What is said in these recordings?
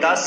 10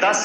10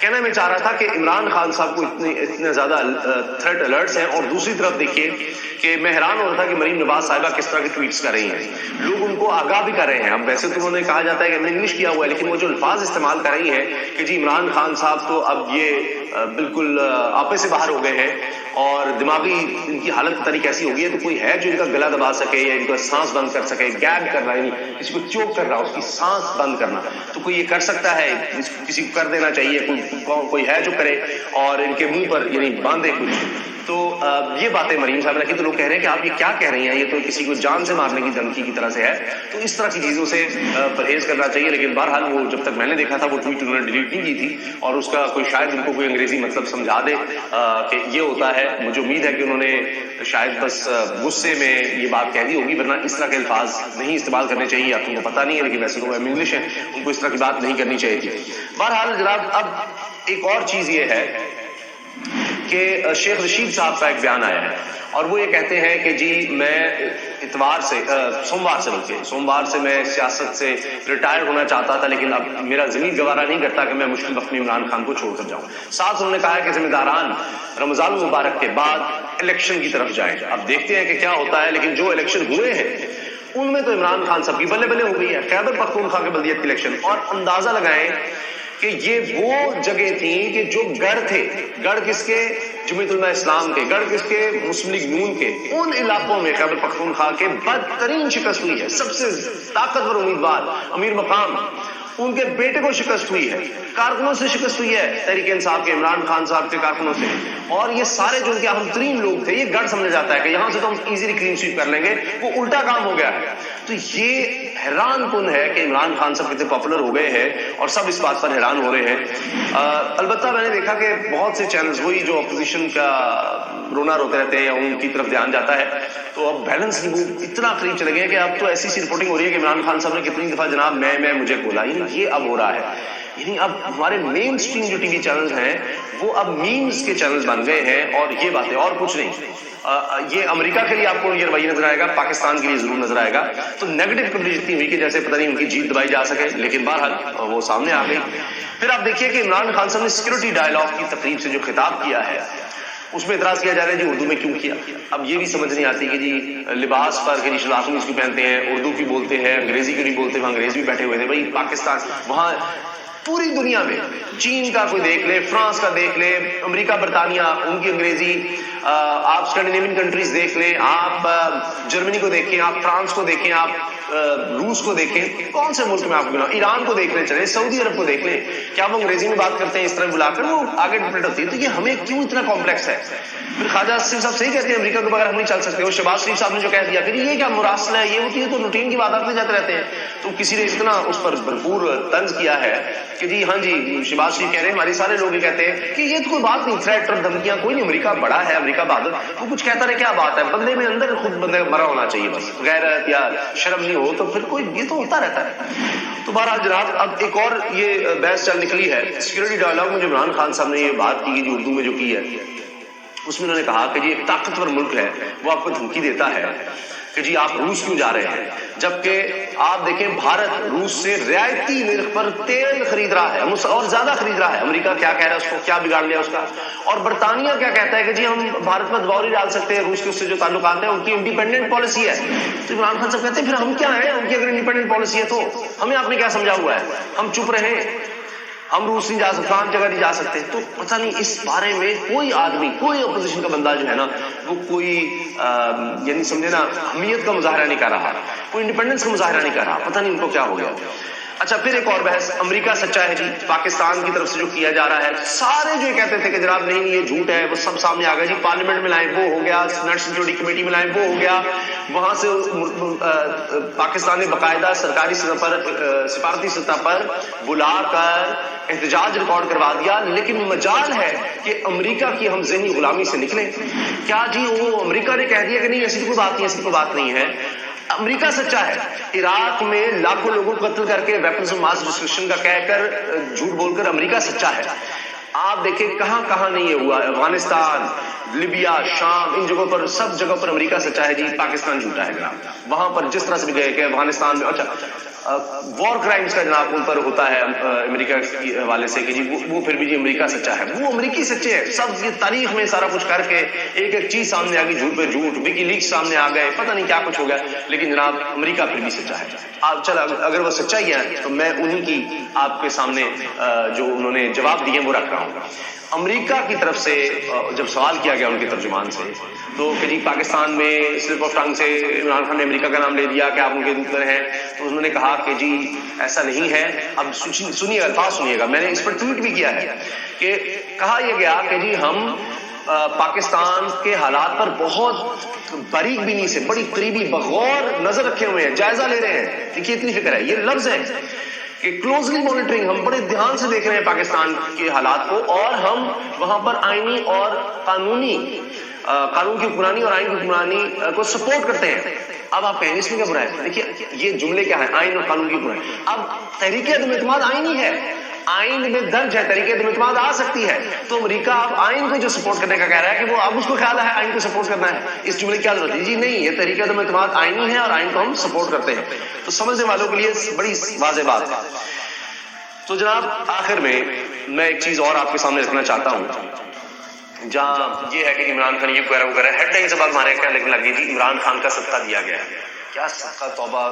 کہنا میں چاہ رہا تھا کہ عمران خان صاحب کو اتنے زیادہ تھریٹ الرٹس ہیں، اور دوسری طرف دیکھیے کہ میں حیران ہو رہا تھا کہ مریم نواز صاحبہ کس طرح کے ٹویٹس کر رہی ہیں، لوگ ان کو آگاہ بھی کر رہے ہیں. اب ویسے تو انہوں نے کہا جاتا ہے کہ ہم نے انگلش کیا ہوا ہے، لیکن وہ جو الفاظ استعمال کر رہی ہیں کہ جی عمران خان صاحب تو اب یہ بالکل آپے سے باہر ہو گئے ہیں اور دماغی ان کی حالت پتہ نہیں کیسی ہو گئی ہے، تو کوئی ہے جو ان کا گلا دبا سکے یا ان کا سانس بند کر سکے. گیگ کر رہا ہے، کسی کو چوک کر رہا، اس کی سانس بند کرنا، تو کوئی یہ کر سکتا ہے؟ کسی کو کر دینا چاہیے، کوئی ہے جو کرے اور ان کے منہ پر یعنی باندھے کچھ. تو یہ باتیں مریم صاحب رکھی، تو لوگ کہہ رہے ہیں کہ آپ یہ کیا کہہ رہی ہیں، یہ تو کسی کو جان سے مارنے کی دھمکی کی طرح سے ہے. تو اس طرح کی چیزوں سے پرہیز کرنا چاہیے. لیکن بہرحال وہ جب تک میں نے دیکھا تھا وہ ٹویٹ انہوں نے ڈیلیٹ نہیں کی تھی، اور اس کا کوئی شاید ان کو کوئی انگریزی مطلب سمجھا دے کہ یہ ہوتا ہے. مجھے امید ہے کہ انہوں نے شاید بس غصے میں یہ بات کہہ دی ہوگی، ورنہ اس طرح کے الفاظ نہیں استعمال کرنے چاہیے. آپ کو پتہ نہیں ہے، لیکن ویسے تو وہ انگلش ہے، ان کو اس طرح کی بات نہیں کرنی چاہیے تھی. بہرحال جناب، اب ایک اور چیز یہ ہے کہ شیخ رشید صاحب کا ایک بیان آیا ہے، اور وہ یہ کہتے ہیں کہ جی میں سوموار سے میں سیاست سے ریٹائر ہونا چاہتا تھا، لیکن اب میرا ضمیر گوارا نہیں کرتا کہ میں مشکل وقت میں عمران خان کو چھوڑ کر جاؤں. ساتھ انہوں نے کہا ہے کہ ذمہ داران رمضان المبارک کے بعد الیکشن کی طرف جائیں. اب دیکھتے ہیں کہ کیا ہوتا ہے، لیکن جو الیکشن ہوئے ہیں ان میں تو عمران خان صاحب کی بلے بلے ہو گئی ہے. خیبر پختونخوا کے بلدیت کے الیکشن، اور اندازہ لگائیں کہ یہ وہ جگہ تھیں کہ جو گڑھ تھے، گڑھ کس کے؟ جمعیت علماء اسلام کے، گڑھ کس کے؟ مسلم لیگ نون کے. ان علاقوں میں خیبر پختونخوا کے بدترین شکست ہوئی ہے. سب سے طاقتور امیدوار امیر مقام، ان کے بیٹے کو شکست ہوئی ہے. کارکنوں سے شکست ہوئی ہے، تحریک انصاف کے عمران خان صاحب کے کارکنوں سے. اور یہ سارے جو ان کے اہم ترین لوگ تھے، یہ گڑھ سمجھا جاتا ہے کہ یہاں سے تو ہم ایزیلی کلین سویپ کر لیں گے، وہ الٹا کام ہو گیا ہے. تو یہ حیران کن ہے کہ عمران خان صاحب کتنے پاپولر ہو گئے ہیں، اور سب اس بات پر حیران ہو رہے ہیں. البتہ میں نے دیکھا کہ بہت سے چینلز وہی جو اپوزیشن کا رونا روتے رہتے ہیں یا ان کی طرف دھیان جاتا ہے، تو اب بیلنس کی وہ اتنا قریب چلے گئے ہیں کہ اب تو ایسی رپورٹنگ ہو رہی ہے کہ عمران خان صاحب نے کتنی دفعہ جناب میں مجھے بولا. یہ اب ہو رہا ہے. یعنی اب ہمارے مین اسٹریم جو ٹی وی چینلز ہیں وہ اب میمز کے چینلز بن گئے ہیں، اور یہ باتیں اور کچھ نہیں. یہ امریکہ کے لیے آپ کو یہ رویہ نظر آئے گا، پاکستان کے لیے ضرور نظر آئے گا. تو نیگیٹو کوریج اتنی ہوئی کہ جیسے پتہ نہیں ان کی جیت دبائی جا سکے، لیکن بہرحال وہ سامنے آ گئی. پھر آپ دیکھیے کہ عمران خان صاحب نے سیکورٹی ڈائلاگ کی تقریب سے جو خطاب کیا ہے، اس میں اعتراض کیا جا رہا ہے جی اردو میں کیوں کیا. اب یہ بھی سمجھ نہیں آتی کہ جی لباس پر کہ جی شلوار قمیض کیوں پہنتے ہیں، اردو کی بولتے ہیں، انگریزی کیوں نہیں بولتے. وہاں انگریز بھی بیٹھے ہوئے تھے. بھائی پاکستان، وہاں پوری دنیا میں چین کا کوئی دیکھ لے، فرانس کا دیکھ لے، امریکہ برطانیہ ان کی انگریزی، آپ اسکینڈینیوین کنٹریز دیکھ لیں، آپ جرمنی کو دیکھیں، آپ فرانس کو دیکھیں، آپ روس کو دیکھیں، کون سے ملک میں آپ کو، ایران کو دیکھ لیں، چلے سعودی عرب کو دیکھ لیں، کیا وہ انگریزی میں بات کرتے ہیں اس طرح بلا کر، وہ آگے ڈپلیٹ ہوتی ہے. تو یہ ہمیں کیوں اتنا کمپلیکس ہے؟ پھر خواجہ اسلم صاحب صحیح کہتے ہیں امریکہ کے بغیر ہم نہیں چل سکتے. اور شہباز شریف صاحب نے جو کہہ دیا پھر یہ کیا مراسلہ ہے، یہ ہوتی ہے تو روٹین کی بات آتے جاتے رہتے ہیں. تو کسی نے اتنا اس پر بھرپور طنز کیا ہے کہ جی ہاں جی شہباز شریف کہہ رہے ہیں، ہمارے سارے لوگ یہ کہتے ہیں کہ یہ تو کوئی بات نہیں، تھریٹ اور دھمکیاں کوئی نہیں، امریکہ بڑا ہے، امریکہ بہادر، وہ کچھ کہتا رہے کیا بات ہے. بندے میں اندر خود بندے مرا ہونا چاہیے، بس غیرت یا شرم نہیں ہو تو پھر کوئی، یہ تو ہوتا رہتا ہے. تو بہرحال جناب اب ایک اور یہ بحث چل نکلی ہے سیکورٹی ڈائلاگ میں. جو عمران خان صاحب نے یہ بات کی جو اردو میں جو کی ہے، اس میں انہوں نے کہا کہ جی ایک طاقتور ملک ہے وہ آپ کو دھمکی دیتا ہے کہ جی آپ روس کیوں جا رہے ہیں، جبکہ آپ دیکھیں بھارت روس سے رعایتی نرخ پر تیل خرید رہا ہے اور زیادہ خرید رہا ہے. امریکہ کیا کہہ رہا ہے، اس کو کیا بگاڑ لیا اس کا. اور برطانیہ کیا کہتا ہے کہ جی ہم بھارت پر دباؤ نہیں ڈال سکتے، روس کے اس سے جو تعلقات ہیں ان کی انڈیپینڈنٹ پالیسی ہے. تو عمران خان صاحب کہتے ہیں پھر ہم کیا ہیں، ان کی اگر انڈیپینڈنٹ پالیسی ہے تو ہمیں آپ نے کیا سمجھا ہوا ہے، ہم چپ رہیں، ہم روس نہیں جا سکتے، ہم جگہ نہیں جا سکتے. تو پتہ نہیں اس بارے میں کوئی آدمی، کوئی اپوزیشن کا بندہ جو ہے نا وہ کوئی یعنی سمجھے نا اہمیت کا مظاہرہ نہیں کر رہا، کوئی انڈیپینڈنس کا مظاہرہ نہیں کر رہا. پتہ نہیں ان کو کیا ہو گیا. اچھا پھر ایک اور بحث، امریکہ سچا ہے جی، پاکستان کی طرف سے جو کیا جا رہا ہے، سارے جو کہتے تھے کہ جناب نہیں یہ جھوٹ ہے، وہ سب سامنے آ گیا جی. پارلیمنٹ میں لائیں وہ ہو گیا، نیشنل سیکورٹی کمیٹی میں لائیں وہ ہو گیا، وہاں سے پاکستان نے باقاعدہ سرکاری سطح پر، سفارتی سطح پر بلا کر احتجاج ریکارڈ کروا دیا. لیکن مجال ہے کہ امریکہ کی ہم ذہنی غلامی سے نکلیں. کیا جی وہ امریکہ نے کہہ دیا کہ نہیں ایسی کوئی بات نہیں، ایسی کوئی بات نہیں ہے. امریکہ سچا ہے، عراق میں لاکھوں لوگوں کو قتل کر کے ویپنز آف ماس ڈسٹرکشن کا کہہ کر جھوٹ بول کر امریکہ سچا ہے. آپ دیکھیں کہاں کہاں نہیں یہ ہوا، افغانستان، لیبیا، شام، ان جگہوں پر، سب جگہوں پر امریکہ سچا ہے جی، پاکستان جھوٹا ہے جناب. وہاں پر جس طرح سے بھی گئے کہ افغانستان میں، اچھا وار کرائمز کا جناب ان پر ہوتا ہے امریکہ کے حوالے سے کہ جی وہ پھر بھی جی امریکہ سچا ہے، وہ امریکی سچے ہیں، سب یہ تاریخ میں سارا کچھ کر کے ایک ایک چیز سامنے آ گئی، جھوٹ پہ جھوٹ، وکی لیکس سامنے آ گئے، پتہ نہیں کیا کچھ ہو گیا، لیکن جناب امریکہ پھر بھی سچا ہے۔ آپ چل اگر وہ سچائی ہے تو میں انہی کی آپ کے سامنے جو انہوں نے جواب دیے وہ رکھ رہا ہوں۔ امریکہ کی طرف سے جب سوال کیا گیا ان کے ترجمان سے تو کہ جی پاکستان میں سلپ آف ٹنگ سے عمران خان نے امریکہ کا نام لے دیا کہ آپ ان کے دوسرے ہیں، تو انہوں نے کہا کہ جی ایسا نہیں ہے۔ اب سنیے الفاظ سنیے گا، میں نے اس پر ٹویٹ بھی کیا ہے کہ کہا یہ گیا کہ جی ہم پاکستان کے حالات پر بہت باریک بینی سے بڑی قریبی بغور نظر رکھے ہوئے ہیں، جائزہ لے رہے ہیں۔ دیکھیے اتنی فکر ہے، یہ لفظ ہے کہ کلوزلی مانیٹرنگ، ہم بڑے دھیان سے دیکھ رہے ہیں پاکستان کے حالات کو، اور ہم وہاں پر آئینی اور قانون کی حکمرانی اور آئین کی حکمرانی کو سپورٹ کرتے ہیں۔ اب آپ کہیں اس میں کیا برا ہے؟ دیکھیے یہ جملے کیا ہے، آئین اور قانون کی حکمرانی۔ اب تحریک عدم اعتماد آئینی ہے، آئین میں درج ہے، تحریک عدم اعتماد آ سکتی ہے، تو امریکہ اب آئین کو جو سپورٹ کرنے کا کہہ رہا ہے کہ وہ اب اس کو خیال ہے آئین کو سپورٹ کرنا ہے، اس جملے کی کیا ضرورت ہے؟ جی نہیں، یہ تحریک عدم اعتماد آئینی ہے اور آئین کو ہم سپورٹ کرتے ہیں۔ تو سمجھنے والوں کے لیے بڑی واضح بات ہے۔ تو جناب آخر میں ایک چیز اور آپ کے سامنے رکھنا چاہتا ہوں، جہاں یہ ہے کہ عمران خان یہ وغیرہ ہیڈ لائن سے بات مارے کیا لگنے لگی جی عمران خان کا صدقہ دیا گیا ہے۔ کیا صدقہ؟ توبہ،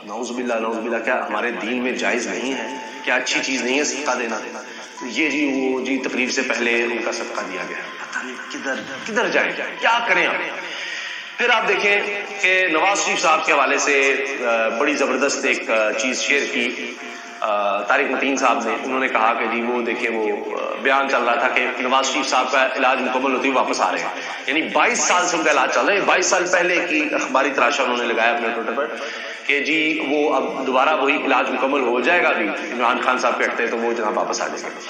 نعوذ باللہ، کیا ہمارے دین میں جائز نہیں ہے؟ کیا اچھی چیز نہیں ہے صدقہ دینا؟ تو یہ جی وہ جی تقریب سے پہلے ان کا صدقہ دیا گیا، پتہ نہیں کدھر جائیں، کیا کریں آپ۔ پھر آپ دیکھیں کہ نواز شریف صاحب کے حوالے سے بڑی زبردست ایک چیز شیئر کی طارق متین صاحب نے۔ انہوں نے کہا کہ جی وہ دیکھیں وہ بیان چل رہا تھا کہ نواز شریف صاحب کا علاج مکمل ہوتے ہوئے واپس آ رہے ہیں، یعنی 22 سال سے ان کا علاج چل رہا ہے۔ 22 سال پہلے کی اخباری تراشا انہوں نے لگایا اپنے ٹویٹر پر کہ جی وہ اب دوبارہ وہی علاج مکمل ہو جائے گا، بھی عمران خان صاحب کہتے ہیں تو وہ جناب واپس آ جائیں گے۔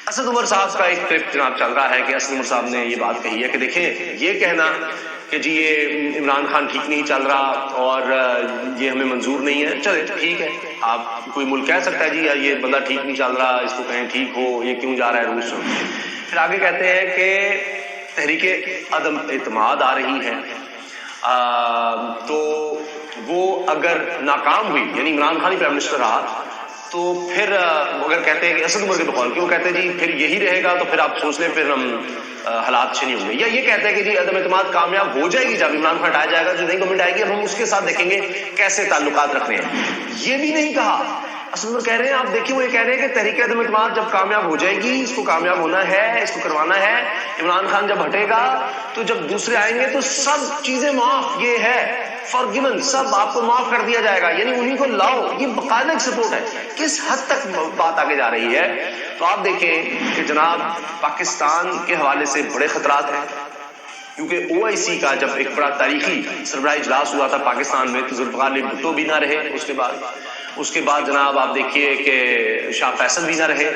اسد عمر صاحب کا ایک ٹرپ جناب چل رہا ہے کہ اسد عمر صاحب نے یہ بات کہی ہے کہ دیکھیں یہ کہنا کہ جی یہ عمران خان ٹھیک نہیں چل رہا اور یہ ہمیں منظور نہیں ہے، چلے ٹھیک ہے، آپ کوئی ملک کہہ سکتا ہے جی یہ بندہ ٹھیک نہیں چل رہا، اس کو کہیں ٹھیک ہو، یہ کیوں جا رہا ہے روس۔ پھر آگے کہتے ہیں کہ تحریک عدم اعتماد آ رہی ہے، تو وہ اگر ناکام ہوئی، یعنی عمران خان ہی پرائم منسٹر رہا، تو پھر اگر کہتے ہیں کہ اسد عمر کے بقول کیوں کہتے ہیں جی پھر یہی رہے گا تو پھر آپ سوچ لیں پھر ہم حالات اچھے نہیں ہوں گے، یا یہ کہتے ہیں کہ جی عدم اعتماد کامیاب ہو جائے گی جب عمران خان ہٹایا جائے گا، جو نئی گورنمنٹ آئے گی ہم اس کے ساتھ دیکھیں گے کیسے تعلقات رکھنے ہیں۔ یہ بھی نہیں کہا، اسد عمر کہہ رہے ہیں، آپ دیکھیں وہ یہ کہہ رہے ہیں کہ تحریک عدم اعتماد جب کامیاب ہو جائے گی، اس کو کامیاب ہونا ہے، اس کو کروانا ہے، عمران خان جب ہٹے گا تو جب دوسرے آئیں گے تو سب چیزیں معاف، یہ ہے فارگیون، سب آپ کو معاف کر دیا جائے گا، یعنی انہی کو لاؤ، یہ باقاعدہ سپورٹ ہے۔ کس حد تک بات آگے جا رہی ہے؟ تو آپ دیکھیں کہ جناب پاکستان کے حوالے سے بڑے خطرات ہیں، کیونکہ OIC کا جب ایک بڑا تاریخی سربراہی اجلاس ہوا تھا پاکستان میں تو ذوالفقار علی بھٹو بھی نہ رہے، اس کے بعد جناب آپ دیکھیے کہ شاہ فیصل بھی نہ رہے،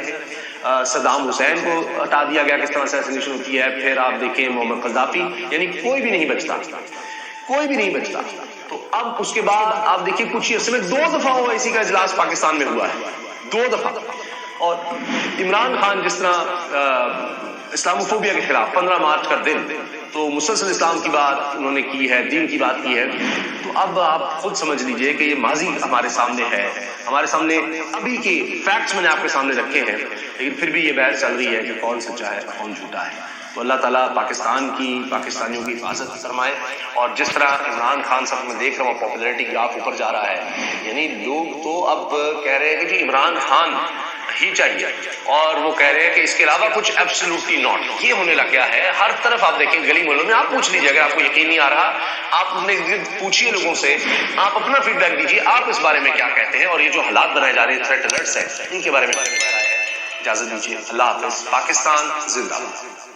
صدام حسین کو ہٹا دیا گیا، کس طرح اسیسینیشن ہوتی ہے، پھر آپ دیکھیں محمد قذافی، یعنی کوئی بھی نہیں بچتا۔ تو اب اس کے بعد آپ دیکھیے کچھ ہی عرصے میں 2 دفعہ OIC کا اجلاس پاکستان میں ہوا ہے، 2 دفعہ، اور عمران خان جس طرح اسلاموفوبیا کے خلاف 15 مارچ کا دن تو مسلسل اسلام کی بات انہوں نے کی ہے، دین کی بات کی ہے، تو اب آپ خود سمجھ لیجئے کہ یہ ماضی ہمارے سامنے ہے، ہمارے سامنے ابھی کے فیکٹس میں نے آپ کے سامنے رکھے ہیں، لیکن پھر بھی یہ بحث چل رہی ہے کہ کون سچا ہے کون جھوٹا ہے۔ تو اللہ تعالیٰ پاکستان کی، پاکستانیوں کی حفاظت فرمائے، اور جس طرح عمران خان صاحب میں دیکھ رہا ہوں پاپولیرٹی گراف اوپر جا رہا ہے، یعنی لوگ تو اب کہہ رہے ہیں کہ جی عمران خان ہی چاہیے، اور وہ کہہ رہے ہیں کہ اس کے علاوہ کچھ ایبسولوٹلی ناٹ، یہ ہونے لگ گیا ہے ہر طرف۔ آپ دیکھیں گلی محلوں میں، آپ پوچھ لیجیے اگر آپ کو یقین نہیں آ رہا، آپ اپنے پوچھیے لوگوں سے، آپ اپنا فیڈ بیک دیجیے، آپ اس بارے میں کیا کہتے ہیں، اور یہ جو حالات بنائے جا رہے ہیں تھریٹ الرٹس ہیں ان کے بارے میں اجازت دیجیے۔ اللہ حافظ، پاکستان زندہ باد۔